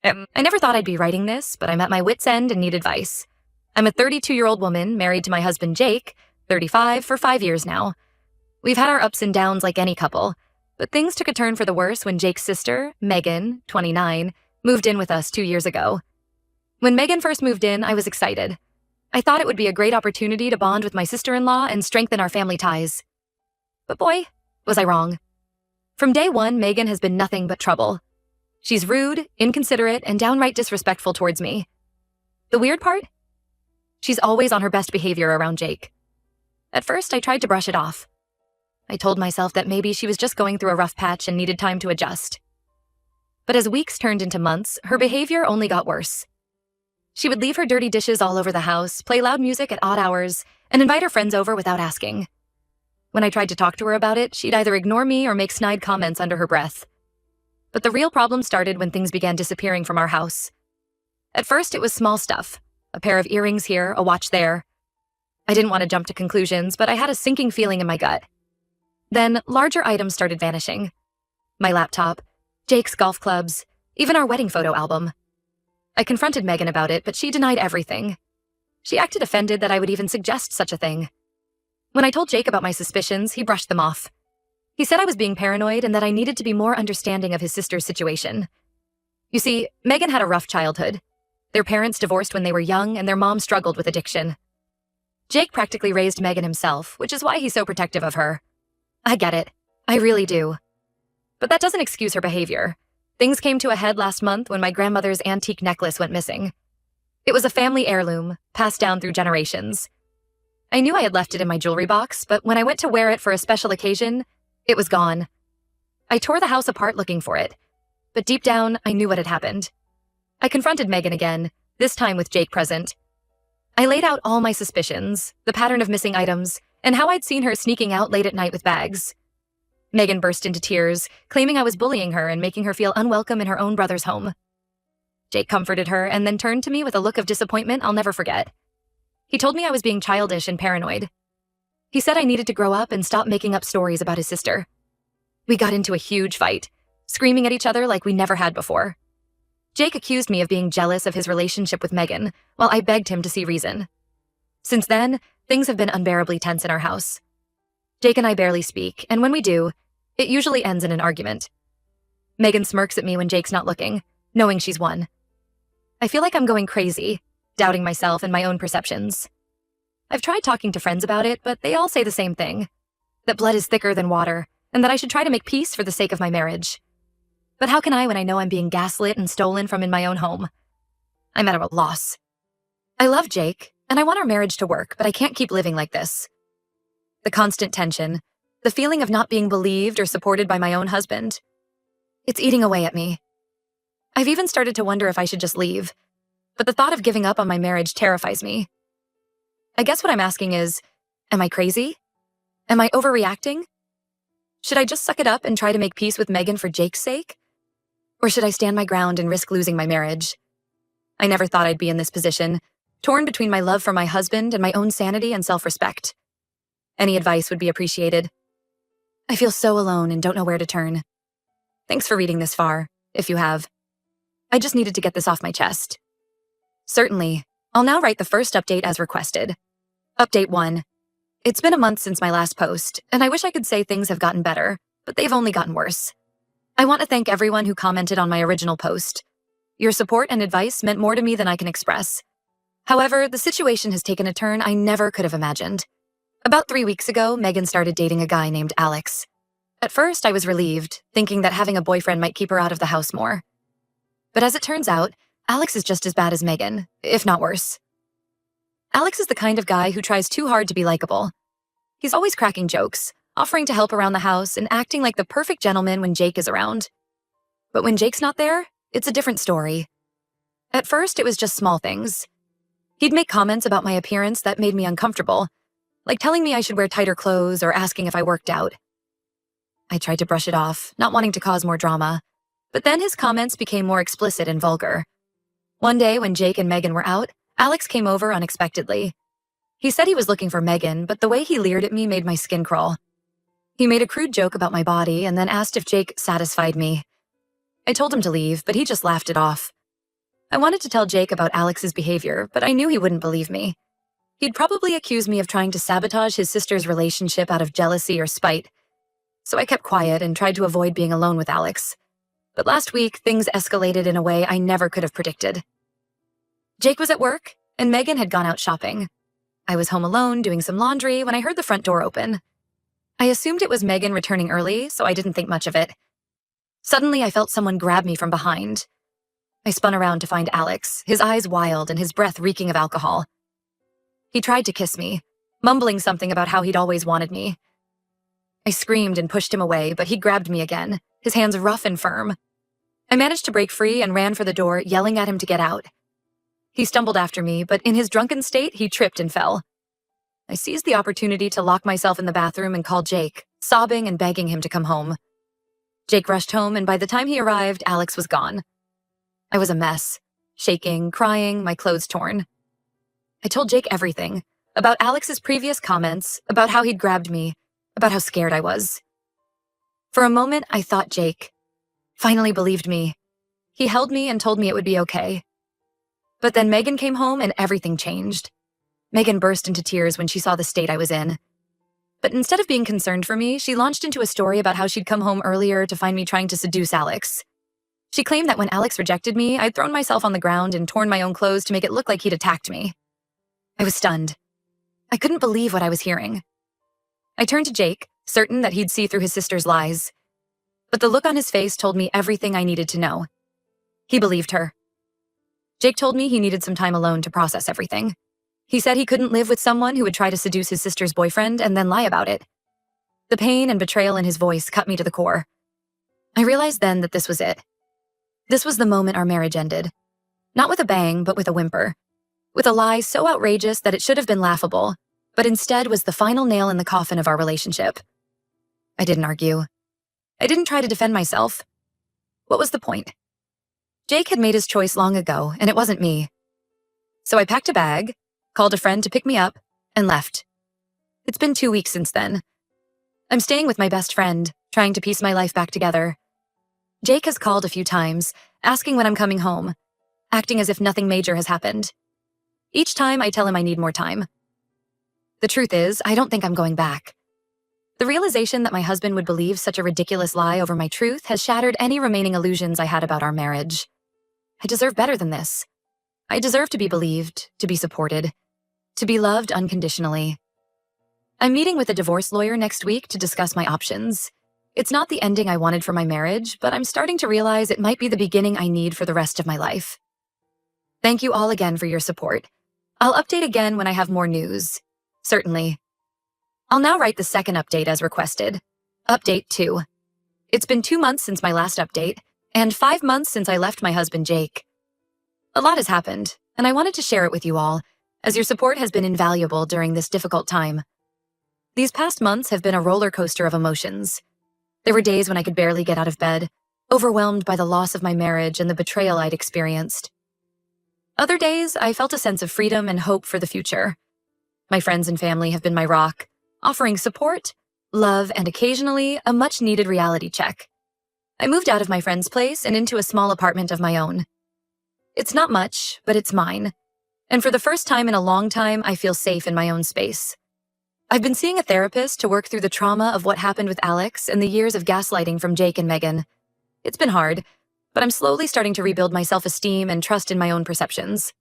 I never thought I'd be writing this, but I'm at my wit's end and need advice. I'm a 32-year-old woman married to my husband Jake, 35, for 5 years now. We've had our ups and downs like any couple, but things took a turn for the worse when Jake's sister, Megan, 29, moved in with us 2 years ago. When Megan first moved in, I was excited. I thought it would be a great opportunity to bond with my sister-in-law and strengthen our family ties. But boy, was I wrong. From day one, Megan has been nothing but trouble. She's rude, inconsiderate, and downright disrespectful towards me. The weird part? She's always on her best behavior around Jake. At first, I tried to brush it off. I told myself that maybe she was just going through a rough patch and needed time to adjust. But as weeks turned into months, her behavior only got worse. She would leave her dirty dishes all over the house, play loud music at odd hours, and invite her friends over without asking. When I tried to talk to her about it, she'd either ignore me or make snide comments under her breath. But the real problem started when things began disappearing from our house. At first, it was small stuff. A pair of earrings here, a watch there. I didn't want to jump to conclusions, but I had a sinking feeling in my gut. Then, larger items started vanishing. My laptop, Jake's golf clubs, even our wedding photo album. I confronted Megan about it, but she denied everything. She acted offended that I would even suggest such a thing. When I told Jake about my suspicions, he brushed them off. He said I was being paranoid and that I needed to be more understanding of his sister's situation. You see, Megan had a rough childhood. Their parents divorced when they were young, and their mom struggled with addiction. Jake practically raised Megan himself, which is why he's so protective of her. I get it. I really do. But that doesn't excuse her behavior. Things came to a head last month when my grandmother's antique necklace went missing. It was a family heirloom, passed down through generations. I knew I had left it in my jewelry box, but when I went to wear it for a special occasion, it was gone. I tore the house apart looking for it, but deep down, I knew what had happened. I confronted Megan again, this time with Jake present. I laid out all my suspicions, the pattern of missing items, and how I'd seen her sneaking out late at night with bags. Megan burst into tears, claiming I was bullying her and making her feel unwelcome in her own brother's home. Jake comforted her and then turned to me with a look of disappointment I'll never forget. He told me I was being childish and paranoid. He said I needed to grow up and stop making up stories about his sister. We got into a huge fight, screaming at each other like we never had before. Jake accused me of being jealous of his relationship with Megan, while I begged him to see reason. Since then, things have been unbearably tense in our house. Jake and I barely speak, and when we do, it usually ends in an argument. Megan smirks at me when Jake's not looking, knowing she's won. I feel like I'm going crazy, doubting myself and my own perceptions. I've tried talking to friends about it, but they all say the same thing. That blood is thicker than water, and that I should try to make peace for the sake of my marriage. But how can I when I know I'm being gaslit and stolen from in my own home? I'm at a loss. I love Jake, and I want our marriage to work, but I can't keep living like this. The constant tension, the feeling of not being believed or supported by my own husband. It's eating away at me. I've even started to wonder if I should just leave, but the thought of giving up on my marriage terrifies me. I guess what I'm asking is, am I crazy? Am I overreacting? Should I just suck it up and try to make peace with Megan for Jake's sake? Or should I stand my ground and risk losing my marriage? I never thought I'd be in this position, torn between my love for my husband and my own sanity and self-respect. Any advice would be appreciated. I feel so alone and don't know where to turn. Thanks for reading this far, if you have. I just needed to get this off my chest. Certainly, I'll now write the first update as requested. Update 1. It's been a month since my last post, and I wish I could say things have gotten better, but they've only gotten worse. I want to thank everyone who commented on my original post. Your support and advice meant more to me than I can express. However, the situation has taken a turn I never could have imagined. About 3 weeks ago, Megan started dating a guy named Alex. At first, I was relieved, thinking that having a boyfriend might keep her out of the house more. But as it turns out, Alex is just as bad as Megan, if not worse. Alex is the kind of guy who tries too hard to be likable. He's always cracking jokes, offering to help around the house, and acting like the perfect gentleman when Jake is around. But when Jake's not there, it's a different story. At first, it was just small things. He'd make comments about my appearance that made me uncomfortable, like telling me I should wear tighter clothes or asking if I worked out. I tried to brush it off, not wanting to cause more drama, but then his comments became more explicit and vulgar. One day when Jake and Megan were out, Alex came over unexpectedly. He said he was looking for Megan, but the way he leered at me made my skin crawl. He made a crude joke about my body and then asked if Jake satisfied me. I told him to leave, but he just laughed it off. I wanted to tell Jake about Alex's behavior, but I knew he wouldn't believe me. He'd probably accuse me of trying to sabotage his sister's relationship out of jealousy or spite. So I kept quiet and tried to avoid being alone with Alex. But last week, things escalated in a way I never could have predicted. Jake was at work, and Megan had gone out shopping. I was home alone doing some laundry when I heard the front door open. I assumed it was Megan returning early, so I didn't think much of it. Suddenly, I felt someone grab me from behind. I spun around to find Alex, his eyes wild and his breath reeking of alcohol. He tried to kiss me, mumbling something about how he'd always wanted me. I screamed and pushed him away, but he grabbed me again, his hands rough and firm. I managed to break free and ran for the door, yelling at him to get out. He stumbled after me, but in his drunken state, he tripped and fell. I seized the opportunity to lock myself in the bathroom and call Jake, sobbing and begging him to come home. Jake rushed home, and by the time he arrived, Alex was gone. I was a mess, shaking, crying, my clothes torn. I told Jake everything, about Alex's previous comments, about how he'd grabbed me, about how scared I was. For a moment, I thought Jake finally believed me. He held me and told me it would be okay. But then Megan came home and everything changed. Megan burst into tears when she saw the state I was in. But instead of being concerned for me, she launched into a story about how she'd come home earlier to find me trying to seduce Alex. She claimed that when Alex rejected me, I'd thrown myself on the ground and torn my own clothes to make it look like he'd attacked me. I was stunned. I couldn't believe what I was hearing. I turned to Jake, certain that he'd see through his sister's lies. But the look on his face told me everything I needed to know. He believed her. Jake told me he needed some time alone to process everything. He said he couldn't live with someone who would try to seduce his sister's boyfriend and then lie about it. The pain and betrayal in his voice cut me to the core. I realized then that this was it. This was the moment our marriage ended. Not with a bang, but with a whimper. With a lie so outrageous that it should have been laughable, but instead was the final nail in the coffin of our relationship. I didn't argue. I didn't try to defend myself. What was the point? Jake had made his choice long ago, and it wasn't me. So I packed a bag, called a friend to pick me up, and left. It's been 2 weeks since then. I'm staying with my best friend, trying to piece my life back together. Jake has called a few times, asking when I'm coming home, acting as if nothing major has happened. Each time I tell him I need more time. The truth is, I don't think I'm going back. The realization that my husband would believe such a ridiculous lie over my truth has shattered any remaining illusions I had about our marriage. I deserve better than this. I deserve to be believed, to be supported, to be loved unconditionally. I'm meeting with a divorce lawyer next week to discuss my options. It's not the ending I wanted for my marriage, but I'm starting to realize it might be the beginning I need for the rest of my life. Thank you all again for your support. I'll update again when I have more news. Certainly. I'll now write the second update as requested. Update 2. It's been 2 months since my last update, and 5 months since I left my husband Jake. A lot has happened, and I wanted to share it with you all, as your support has been invaluable during this difficult time. These past months have been a roller coaster of emotions. There were days when I could barely get out of bed, overwhelmed by the loss of my marriage and the betrayal I'd experienced. Other days, I felt a sense of freedom and hope for the future. My friends and family have been my rock, offering support, love, and occasionally a much-needed reality check. I moved out of my friend's place and into a small apartment of my own. It's not much, but it's mine. And for the first time in a long time, I feel safe in my own space. I've been seeing a therapist to work through the trauma of what happened with Alex and the years of gaslighting from Jake and Megan. It's been hard, but I'm slowly starting to rebuild my self-esteem and trust in my own perceptions.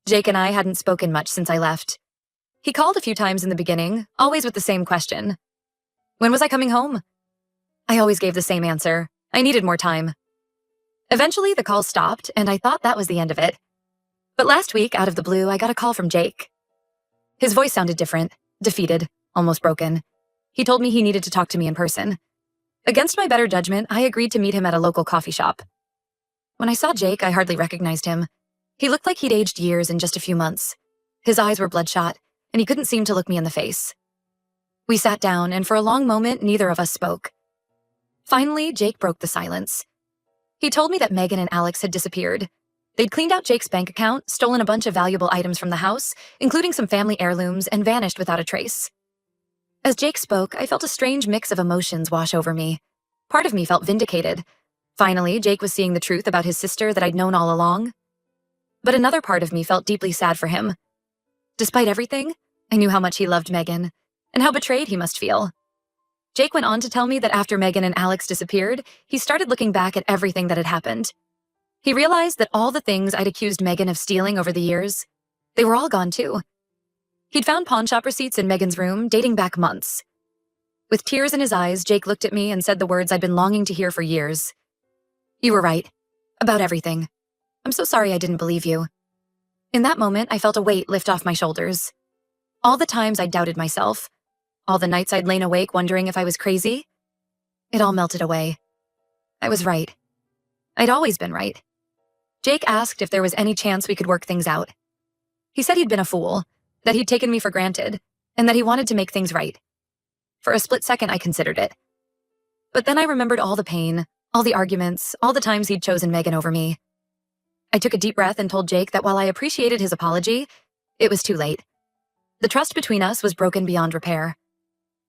Jake and I hadn't spoken much since I left. He called a few times in the beginning, always with the same question. When was I coming home? I always gave the same answer. I needed more time. Eventually, the call stopped, and I thought that was the end of it. But last week, out of the blue, I got a call from Jake. His voice sounded different, defeated, almost broken. He told me he needed to talk to me in person. Against my better judgment, I agreed to meet him at a local coffee shop. When I saw Jake, I hardly recognized him. He looked like he'd aged years in just a few months. His eyes were bloodshot, and he couldn't seem to look me in the face. We sat down, and for a long moment, neither of us spoke. Finally, Jake broke the silence. He told me that Megan and Alex had disappeared. They'd cleaned out Jake's bank account, stolen a bunch of valuable items from the house, including some family heirlooms, and vanished without a trace. As Jake spoke, I felt a strange mix of emotions wash over me. Part of me felt vindicated. Finally, Jake was seeing the truth about his sister that I'd known all along. But another part of me felt deeply sad for him. Despite everything, I knew how much he loved Megan, and how betrayed he must feel. Jake went on to tell me that after Megan and Alex disappeared, he started looking back at everything that had happened. He realized that all the things I'd accused Megan of stealing over the years, they were all gone too. He'd found pawnshop receipts in Megan's room dating back months. With tears in his eyes, Jake looked at me and said the words I'd been longing to hear for years. "You were right. About everything. I'm so sorry I didn't believe you." In that moment, I felt a weight lift off my shoulders. All the times I'd doubted myself, all the nights I'd lain awake wondering if I was crazy, it all melted away. I was right. I'd always been right. Jake asked if there was any chance we could work things out. He said he'd been a fool, that he'd taken me for granted, and that he wanted to make things right. For a split second, I considered it. But then I remembered all the pain, all the arguments, all the times he'd chosen Megan over me. I took a deep breath and told Jake that while I appreciated his apology, it was too late. The trust between us was broken beyond repair.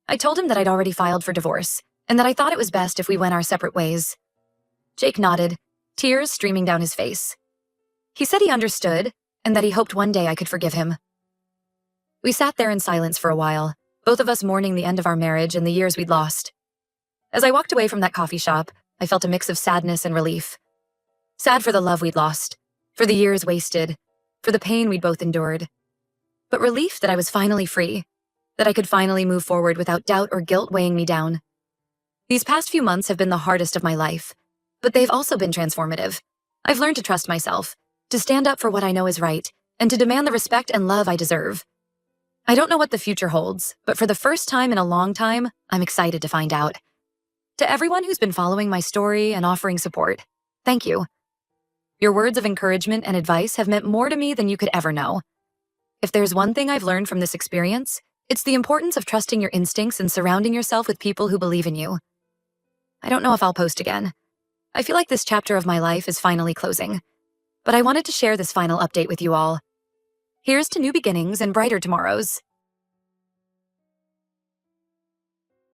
I told him that I'd already filed for divorce, and that I thought it was best if we went our separate ways. Jake nodded, tears streaming down his face. He said he understood, and that he hoped one day I could forgive him. We sat there in silence for a while, both of us mourning the end of our marriage and the years we'd lost. As I walked away from that coffee shop, I felt a mix of sadness and relief. Sad for the love we'd lost, for the years wasted, for the pain we'd both endured. But relief that I was finally free, that I could finally move forward without doubt or guilt weighing me down. These past few months have been the hardest of my life, but they've also been transformative. I've learned to trust myself, to stand up for what I know is right, and to demand the respect and love I deserve. I don't know what the future holds, but for the first time in a long time, I'm excited to find out. To everyone who's been following my story and offering support, thank you. Your words of encouragement and advice have meant more to me than you could ever know. If there's one thing I've learned from this experience, it's the importance of trusting your instincts and surrounding yourself with people who believe in you. I don't know if I'll post again. I feel like this chapter of my life is finally closing, but I wanted to share this final update with you all. Here's to new beginnings and brighter tomorrows.